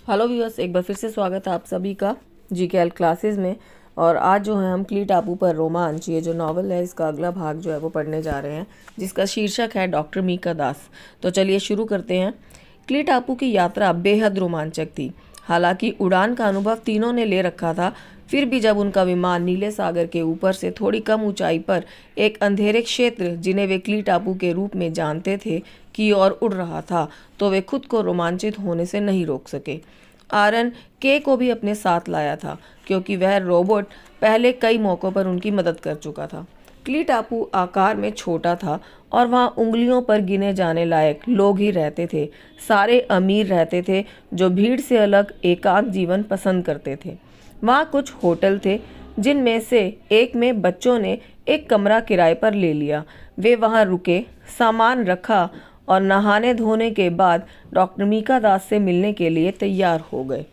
Hello viewers, एक बार फिर से स्वागत है आप सभी का जीकेएल क्लासेस में। और आज जो है हम क्ली टापू पर रोमांच, ये जो नावल है, इसका अगला भाग जो है वो पढ़ने जा रहे हैं, जिसका शीर्षक है डॉक्टर मीका दास। तो चलिए शुरू करते हैं। क्ली टापू की यात्रा बेहद रोमांचक थी। हालांकि उड़ान का अनुभव तीनों ने ले रखा था, फिर भी जब उनका विमान नीले सागर के ऊपर से थोड़ी कम ऊंचाई पर एक अंधेरे क्षेत्र, जिन्हें वे क्ली टापू के रूप में जानते थे, की ओर उड़ रहा था, तो वे खुद को रोमांचित होने से नहीं रोक सके। आरन के को भी अपने साथ लाया था, क्योंकि वह रोबोट पहले कई मौक़ों पर उनकी मदद कर चुका था। क्ली टापू आकार में छोटा था और वहाँ उंगलियों पर गिने जाने लायक लोग ही रहते थे। सारे अमीर रहते थे, जो भीड़ से अलग एकांत जीवन पसंद करते थे। वहाँ कुछ होटल थे, जिनमें से एक में बच्चों ने एक कमरा किराए पर ले लिया। वे वहाँ रुके, सामान रखा और नहाने धोने के बाद डॉक्टर मीका दास से मिलने के लिए तैयार हो गए।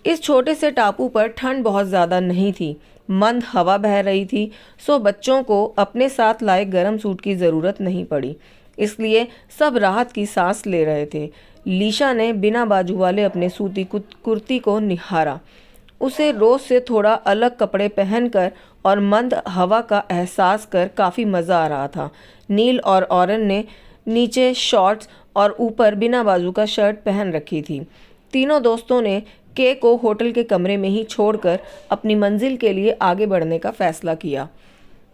इस छोटे से टापू पर ठंड बहुत ज़्यादा नहीं थी, मंद हवा बह रही थी, सो बच्चों को अपने साथ लाए गर्म सूट की ज़रूरत नहीं पड़ी। इसलिए सब राहत की सांस ले रहे थे। लीशा ने बिना बाजू वाले अपने सूती कुर्ती को निहारा। उसे रोज से थोड़ा अलग कपड़े पहनकर और मंद हवा का एहसास कर काफ़ी मज़ा आ रहा था। नील और ऑरन ने नीचे शॉर्ट्स और ऊपर बिना बाजू का शर्ट पहन रखी थी। तीनों दोस्तों ने के को होटल के कमरे में ही छोड़कर अपनी मंजिल के लिए आगे बढ़ने का फैसला किया।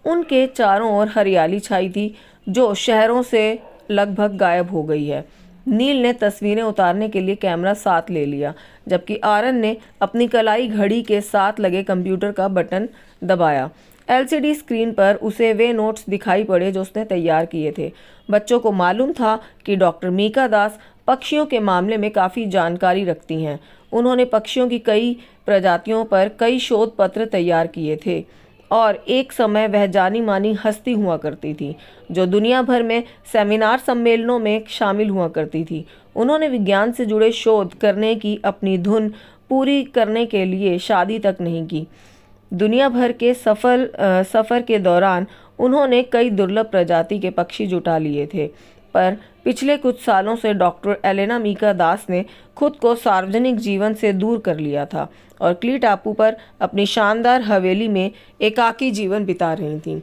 उनके चारों ओर हरियाली छाई थी, जो शहरों से लगभग गायब हो गई है। नील ने तस्वीरें उतारने के लिए कैमरा साथ ले लिया, जबकि आरन ने अपनी कलाई घड़ी के साथ लगे कंप्यूटर का बटन दबाया। एलसीडी स्क्रीन पर उसे वे नोट्स दिखाई पड़े जो उसने तैयार किए थे। बच्चों को मालूम था कि डॉक्टर मीका दास पक्षियों के मामले में काफ़ी जानकारी रखती हैं। उन्होंने पक्षियों की कई प्रजातियों पर कई शोध पत्र तैयार किए थे और एक समय वह जानी मानी हस्ती हुआ करती थी, जो दुनिया भर में सेमिनार सम्मेलनों में शामिल हुआ करती थी। उन्होंने विज्ञान से जुड़े शोध करने की अपनी धुन पूरी करने के लिए शादी तक नहीं की। दुनिया भर के सफ़र के दौरान उन्होंने कई दुर्लभ प्रजाति के पक्षी जुटा लिए थे, पर पिछले कुछ सालों से डॉक्टर एलेना मीका दास ने खुद को सार्वजनिक जीवन से दूर कर लिया था और क्ली टापू पर अपनी शानदार हवेली में एकाकी जीवन बिता रही थीं।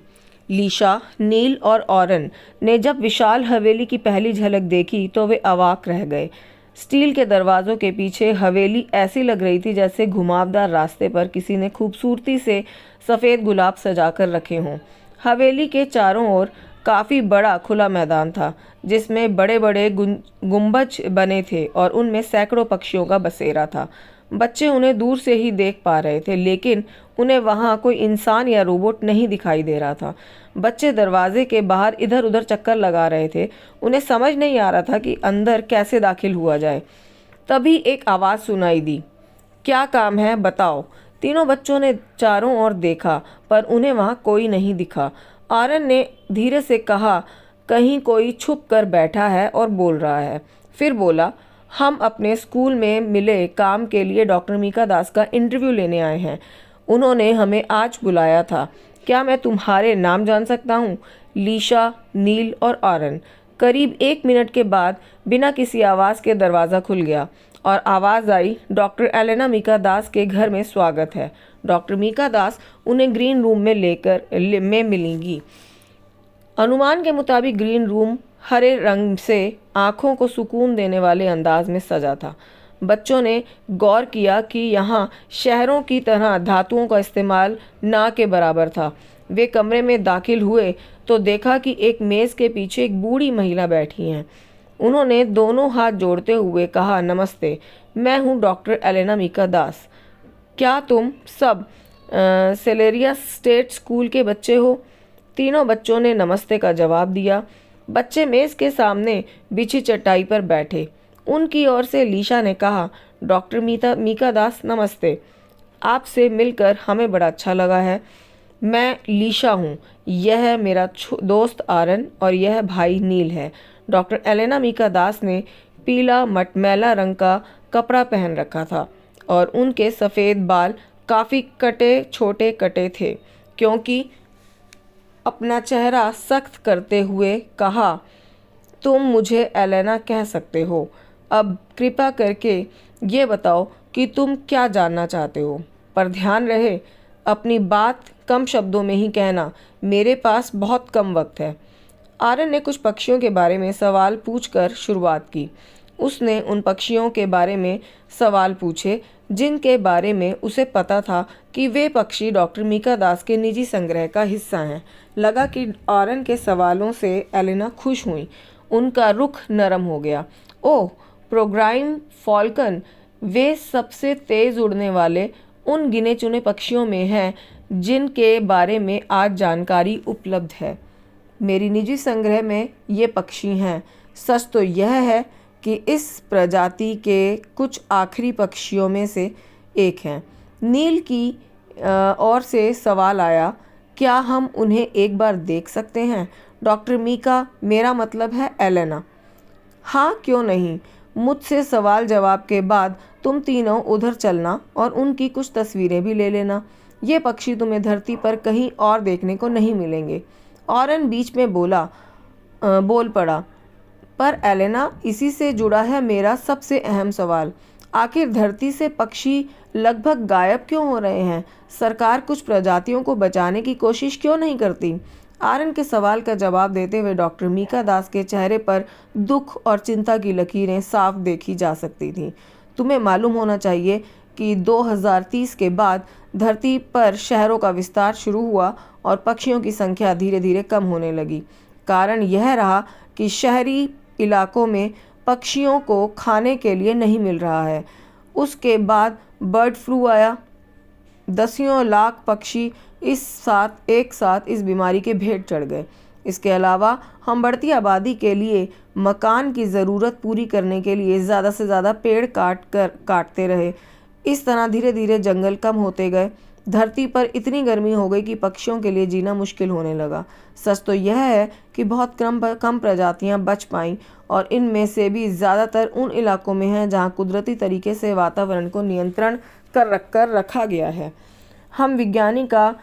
लीशा, नील और ऑरन ने जब विशाल हवेली की पहली झलक देखी तो वे अवाक रह गए। स्टील के दरवाज़ों के पीछे हवेली ऐसी लग रही थी जैसे घुमावदार रास्ते पर किसी ने खूबसूरती से सफ़ेद गुलाब सजाकर रखे हों। हवेली के चारों ओर काफ़ी बड़ा खुला मैदान था, जिसमें बड़े बड़े गुंबज बने थे और उनमें सैकड़ों पक्षियों का बसेरा था। बच्चे उन्हें दूर से ही देख पा रहे थे, लेकिन उन्हें वहाँ कोई इंसान या रोबोट नहीं दिखाई दे रहा था। बच्चे दरवाजे के बाहर इधर उधर चक्कर लगा रहे थे। उन्हें समझ नहीं आ रहा था कि अंदर कैसे दाखिल हुआ जाए। तभी एक आवाज़ सुनाई दी, क्या काम है बताओ। तीनों बच्चों ने चारों ओर देखा, पर उन्हें वहाँ कोई नहीं दिखा। आरन ने धीरे से कहा, कहीं कोई छुप कर बैठा है और बोल रहा है। फिर बोला, हम अपने स्कूल में मिले काम के लिए डॉक्टर मीका दास का इंटरव्यू लेने आए हैं। उन्होंने हमें आज बुलाया था। क्या मैं तुम्हारे नाम जान सकता हूँ? लीशा, नील और आरन। करीब 1 मिनट के बाद बिना किसी आवाज़ के दरवाज़ा खुल गया और आवाज़ आई, डॉक्टर एलेना मीका दास के घर में स्वागत है। डॉक्टर मीका दास उन्हें ग्रीन रूम में मिलेंगी। अनुमान के मुताबिक ग्रीन रूम हरे रंग से आँखों को सुकून देने वाले अंदाज में सजा था। बच्चों ने गौर किया कि यहाँ शहरों की तरह धातुओं का इस्तेमाल ना के बराबर था। वे कमरे में दाखिल हुए तो देखा कि एक मेज़ के पीछे एक बूढ़ी महिला बैठी हैं। उन्होंने दोनों हाथ जोड़ते हुए कहा, नमस्ते, मैं हूँ डॉक्टर एलेना मीका दास। क्या तुम सब सेलेरिया स्टेट स्कूल के बच्चे हो? तीनों बच्चों ने नमस्ते का जवाब दिया। बच्चे मेज़ के सामने बिछी चटाई पर बैठे। उनकी ओर से लीशा ने कहा, डॉक्टर मीका दास नमस्ते, आपसे मिलकर हमें बड़ा अच्छा लगा है। मैं लीशा हूँ, यह है मेरा दोस्त आरन और यह भाई नील है। डॉक्टर एलेना मीका दास ने पीला मटमैला रंग का कपड़ा पहन रखा था और उनके सफ़ेद बाल काफ़ी छोटे कटे थे। क्योंकि अपना चेहरा सख्त करते हुए कहा, तुम मुझे एलेना कह सकते हो। अब कृपा करके ये बताओ कि तुम क्या जानना चाहते हो, पर ध्यान रहे अपनी बात कम शब्दों में ही कहना, मेरे पास बहुत कम वक्त है। आर्यन ने कुछ पक्षियों के बारे में सवाल पूछकर शुरुआत की। उसने उन पक्षियों के बारे में सवाल पूछे जिनके बारे में उसे पता था कि वे पक्षी डॉक्टर मीका दास के निजी संग्रह का हिस्सा हैं। लगा कि आर्यन के सवालों से एलेना खुश हुई। उनका रुख नरम हो गया। ओह, प्रोग्राइम फॉल्कन, वे सबसे तेज़ उड़ने वाले उन गिने चुने पक्षियों में हैं जिनके बारे में आज जानकारी उपलब्ध है। मेरी निजी संग्रह में ये पक्षी हैं। सच तो यह है कि इस प्रजाति के कुछ आखिरी पक्षियों में से एक हैं। नील की ओर से सवाल आया, क्या हम उन्हें एक बार देख सकते हैं? डॉक्टर मीका, मेरा मतलब है एलेना। हाँ, क्यों नहीं। मुझसे सवाल जवाब के बाद तुम तीनों उधर चलना और उनकी कुछ तस्वीरें भी ले लेना। ये पक्षी तुम्हें धरती पर कहीं और देखने को नहीं मिलेंगे। ऑरन बीच में बोल पड़ा, पर एलेना, इसी से जुड़ा है मेरा सबसे अहम सवाल। आखिर धरती से पक्षी लगभग गायब क्यों हो रहे हैं? सरकार कुछ प्रजातियों को बचाने की कोशिश क्यों नहीं करती? आर्यन के सवाल का जवाब देते हुए डॉक्टर मीका दास के चेहरे पर दुख और चिंता की लकीरें साफ देखी जा सकती थीं। तुम्हें मालूम होना चाहिए कि 2030 के बाद धरती पर शहरों का विस्तार शुरू हुआ और पक्षियों की संख्या धीरे धीरे कम होने लगी। कारण यह रहा कि शहरी इलाकों में पक्षियों को खाने के लिए नहीं मिल रहा है। उसके बाद बर्ड फ्लू आया। दसियों लाख पक्षी एक साथ इस बीमारी के भेंट चढ़ गए। इसके अलावा हम बढ़ती आबादी के लिए मकान की ज़रूरत पूरी करने के लिए ज़्यादा से ज़्यादा पेड़ काटते रहे। इस तरह धीरे धीरे जंगल कम होते गए। धरती पर इतनी गर्मी हो गई कि पक्षियों के लिए जीना मुश्किल होने लगा। सच तो यह है कि बहुत कम प्रजातियां बच पाईं और इनमें से भी ज़्यादातर उन इलाकों में हैं जहां कुदरती तरीके से वातावरण को नियंत्रण कर रखा गया है। हम विज्ञानी का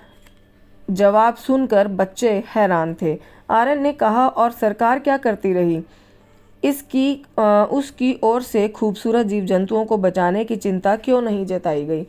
जवाब सुनकर बच्चे हैरान थे। आर्यन ने कहा, और सरकार क्या करती रही? उसकी ओर से खूबसूरत जीव जंतुओं को बचाने की चिंता क्यों नहीं जताई गई?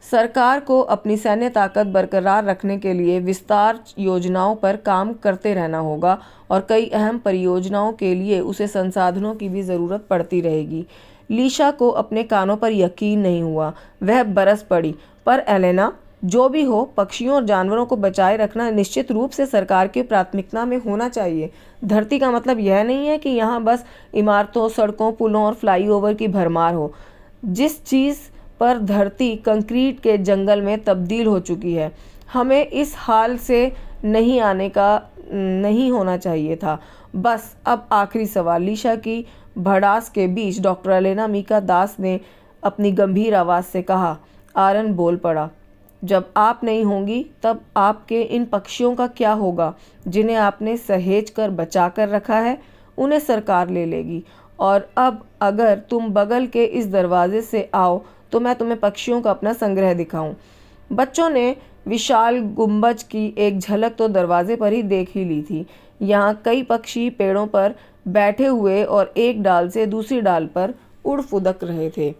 सरकार को अपनी सैन्य ताकत बरकरार रखने के लिए विस्तार योजनाओं पर काम करते रहना होगा और कई अहम परियोजनाओं के लिए उसे संसाधनों की भी ज़रूरत पड़ती रहेगी। लीशा को अपने कानों पर यकीन नहीं हुआ। वह बरस पड़ी। पर एलेना, जो भी हो, पक्षियों और जानवरों को बचाए रखना निश्चित रूप से सरकार की प्राथमिकता में होना चाहिए। धरती का मतलब यह नहीं है कि यहाँ बस इमारतों, सड़कों, पुलों और फ्लाईओवर की भरमार हो। जिस चीज़ पर धरती कंक्रीट के जंगल में तब्दील हो चुकी है, हमें इस हाल से नहीं होना चाहिए था। बस अब आखिरी सवाल। लीशा की भड़ास के बीच डॉक्टर एलेना मीका दास ने अपनी गंभीर आवाज़ से कहा। आर्यन बोल पड़ा, जब आप नहीं होंगी तब आपके इन पक्षियों का क्या होगा जिन्हें आपने सहेज कर बचा कर रखा है? उन्हें सरकार ले लेगी। और अब अगर तुम बगल के इस दरवाजे से आओ तो मैं तुम्हें पक्षियों का अपना संग्रह दिखाऊं। बच्चों ने विशाल गुंबज की एक झलक तो दरवाजे पर ही देख ही ली थी। यहाँ कई पक्षी पेड़ों पर बैठे हुए और एक डाल से दूसरी डाल पर उड़ फुदक रहे थे।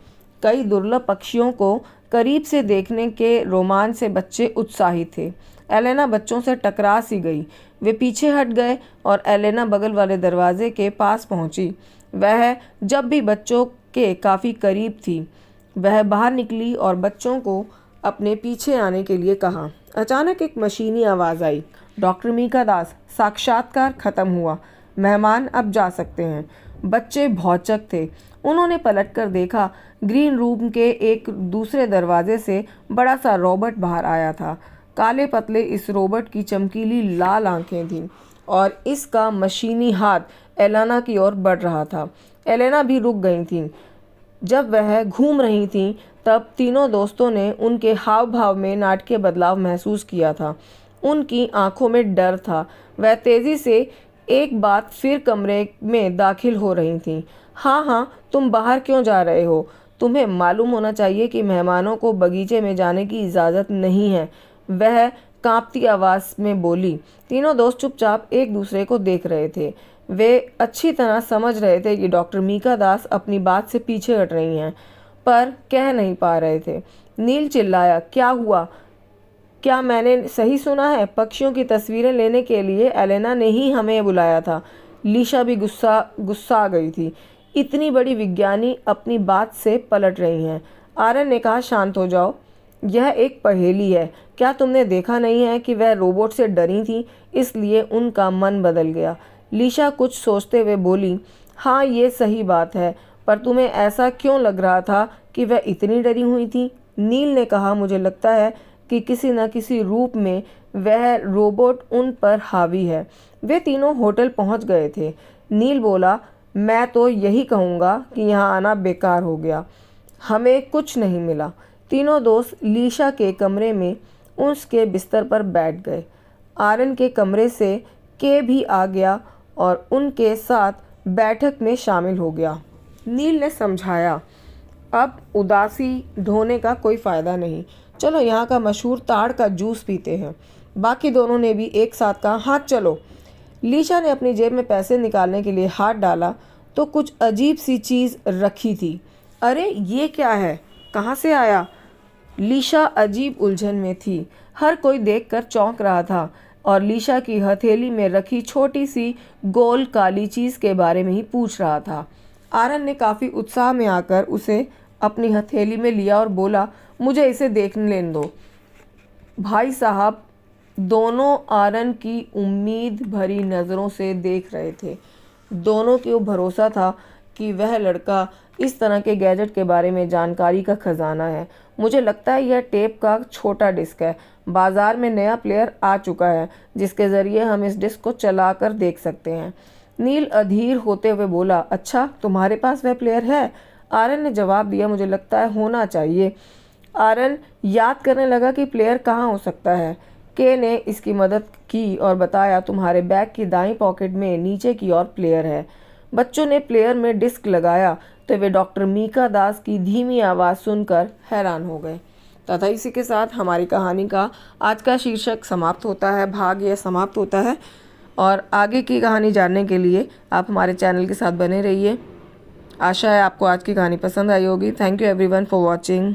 कई दुर्लभ पक्षियों को करीब से देखने के रोमांच से बच्चे उत्साहित थे। एलेना बच्चों से टकरा सी गई। वे पीछे हट गए और एलेना बगल वाले दरवाजे के पास पहुंची। वह जब भी बच्चों के काफ़ी करीब थी। वह बाहर निकली और बच्चों को अपने पीछे आने के लिए कहा। अचानक एक मशीनी आवाज़ आई। डॉक्टर मीका दास, साक्षात्कार खत्म हुआ। मेहमान अब जा सकते हैं। बच्चे भौचक थे। उन्होंने पलटकर देखा। ग्रीन रूम के एक दूसरे दरवाजे से बड़ा सा रोबोट बाहर आया था। काले पतले इस रोबोट की चमकीली लाल आंखें थीं और इसका मशीनी हाथ एलेना की ओर बढ़ रहा था। एलेना भी रुक गई थी। जब वह घूम रही थी तब तीनों दोस्तों ने उनके हाव भाव में नाटकीय बदलाव महसूस किया था। उनकी आंखों में डर था। वह तेज़ी से एक बार फिर कमरे में दाखिल हो रही थीं। हाँ, तुम बाहर क्यों जा रहे हो? तुम्हें मालूम होना चाहिए कि मेहमानों को बगीचे में जाने की इजाज़त नहीं है, वह कांपती आवाज़ में बोली। तीनों दोस्त चुपचाप एक दूसरे को देख रहे थे। वे अच्छी तरह समझ रहे थे कि डॉक्टर मीका दास अपनी बात से पीछे हट रही हैं, पर कह नहीं पा रहे थे। नील चिल्लाया, क्या हुआ? क्या मैंने सही सुना है? पक्षियों की तस्वीरें लेने के लिए एलेना ने ही हमें बुलाया था। लीशा भी गुस्सा आ गई थी। इतनी बड़ी विज्ञानी अपनी बात से पलट रही हैं। आरन ने कहा, शांत हो जाओ, यह एक पहेली है। क्या तुमने देखा नहीं है कि वह रोबोट से डरी थी, इसलिए उनका मन बदल गया। लीशा कुछ सोचते हुए बोली, हाँ ये सही बात है, पर तुम्हें ऐसा क्यों लग रहा था कि वह इतनी डरी हुई थी? नील ने कहा, मुझे लगता है कि किसी न किसी रूप में वह रोबोट उन पर हावी है। वे तीनों होटल पहुंच गए थे। नील बोला, मैं तो यही कहूँगा कि यहाँ आना बेकार हो गया, हमें कुछ नहीं मिला। तीनों दोस्त लीशा के कमरे में उसके बिस्तर पर बैठ गए। आरन के कमरे से के भी आ गया और उनके साथ बैठक में शामिल हो गया। नील ने समझाया, अब उदासी ढोने का कोई फ़ायदा नहीं, चलो यहाँ का मशहूर ताड़ का जूस पीते हैं। बाकी दोनों ने भी एक साथ कहा, हाँ चलो। लीशा ने अपनी जेब में पैसे निकालने के लिए हाथ डाला तो कुछ अजीब सी चीज़ रखी थी। अरे ये क्या है, कहाँ से आया? लीशा अजीब उलझन में थी। हर कोई देखकर चौंक रहा था और लीशा की हथेली में रखी छोटी सी गोल काली चीज़ के बारे में ही पूछ रहा था। आरन ने काफ़ी उत्साह में आकर उसे अपनी हथेली में लिया और बोला, मुझे इसे देखने लेने दो। भाई साहब दोनों आरन की उम्मीद भरी नज़रों से देख रहे थे। दोनों को भरोसा था कि वह लड़का इस तरह के गैजेट के बारे में जानकारी का खजाना है। मुझे लगता है यह टेप का छोटा डिस्क है। बाजार में नया प्लेयर आ चुका है जिसके ज़रिए हम इस डिस्क को चलाकर देख सकते हैं। नील अधीर होते हुए बोला, अच्छा तुम्हारे पास वह प्लेयर है? आरन ने जवाब दिया, मुझे लगता है होना चाहिए। आरन याद करने लगा कि प्लेयर कहाँ हो सकता है। के ने इसकी मदद की और बताया, तुम्हारे बैग की दाईं पॉकेट में नीचे की ओर प्लेयर है। बच्चों ने प्लेयर में डिस्क लगाया तो वे डॉक्टर मीका दास की धीमी आवाज़ सुनकर हैरान हो गए। तथा इसी के साथ हमारी कहानी का आज का शीर्षक समाप्त होता है, भाग यह समाप्त होता है। और आगे की कहानी जानने के लिए आप हमारे चैनल के साथ बने रहिए। आशा है आपको आज की कहानी पसंद आई होगी। Thank you everyone for watching.